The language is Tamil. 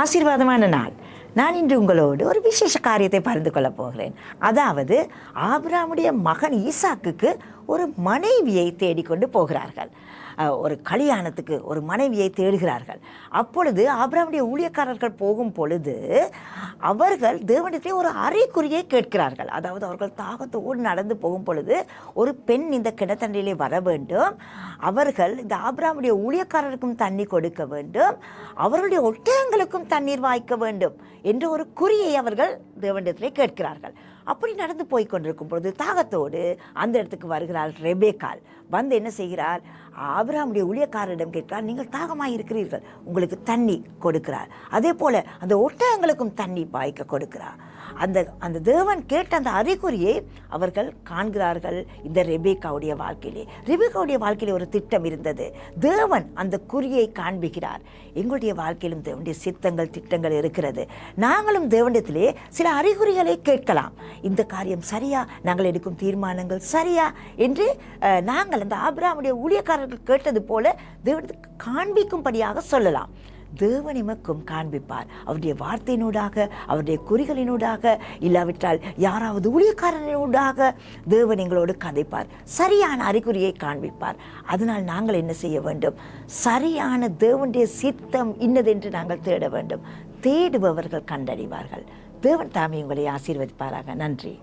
ஆசீர்வாதமான நாள். நான் இன்று உங்களோடு ஒரு விசேஷ காரியத்தை பகிர்ந்து கொள்ளப் போகிறேன். அதாவது ஆபிரகாமுடைய மகன் ஈசாக்குக்கு ஒரு மனைவியை தேடிக்கொண்டு போகிறார்கள். ஒரு கல்யாணத்துக்கு ஒரு மனைவியை தேடுகிறார்கள். அப்பொழுது ஆபிரகாமுடைய ஊழியக்காரர்கள் போகும் பொழுது அவர்கள் தேவனிடத்திலே ஒரு அறிகுறியை கேட்கிறார்கள். அதாவது அவர்கள் தாகத்தோடு நடந்து போகும் பொழுது ஒரு பெண் இந்த கிணத்தண்டிலே வர வேண்டும், அவர்கள் இந்த ஆபிரகாமுடைய ஊழியக்காரருக்கும் தண்ணி கொடுக்க வேண்டும், அவர்களுடைய ஒட்டகங்களுக்கும் தண்ணீர் வாய்க்க வேண்டும் என்ற ஒரு குறியை அவர்கள் தேவனிடத்திலே கேட்கிறார்கள். அப்படி நடந்து போய் கொண்டிருக்கும் பொழுது தாகத்தோடு அந்த இடத்துக்கு வருகிறாள் ரெபேக்காள். வந்து என்ன செய்கிறார், ஆபிரகாமுடைய ஊழியக்காரரிடம் கேட்கிறார், நீங்கள் தாகமாக இருக்கிறீர்கள், உங்களுக்கு தண்ணி கொடுக்கிறார். அதே போல அந்த ஒட்டகங்களுக்கும் தண்ணி பாய்க்க கொடுக்கிறார். அந்த தேவன் கேட்ட அந்த அறிகுறியை அவர்கள் காண்கிறார்கள் இந்த ரெபேக்காவுடைய வாழ்க்கையிலே. ரெபேக்காவுடைய வாழ்க்கையிலே ஒரு திட்டம் இருந்தது. தேவன் அந்த குறியை காண்பிக்கிறார். எங்களுடைய வாழ்க்கையிலும் தேவனுடைய சித்தங்கள் திட்டங்கள் இருக்கிறது. நாங்களும் தேவனிடத்திலே சில அறிகுறிகளை கேட்கலாம். இந்த காரியம் சரியா, நாங்கள் எடுக்கும் தீர்மானங்கள் சரியா என்று நாங்கள் அந்த ஆபிரகாமுடைய ஊழியக்காரர்கள் கேட்டது போல தேவனுக்கு காண்பிக்கும்படியாக சொல்லலாம். தேவன் எமக்கும் காண்பிப்பார். அவருடைய வார்த்தையினூடாக, அவருடைய குறிகளினூடாக, இல்லாவிட்டால் யாராவது ஊழியக்காரனூடாக தேவன் எங்களோடு கதைப்பார். சரியான அறிகுறியை காண்பிப்பார். அதனால் நாங்கள் என்ன செய்ய வேண்டும்? சரியான தேவனுடைய சித்தம் இன்னதென்று நாங்கள் தேட வேண்டும். தேடுபவர்கள் கண்டறிவார்கள். தேவன் தாமே உங்களை ஆசீர்வதிப்பாராக. நன்றி.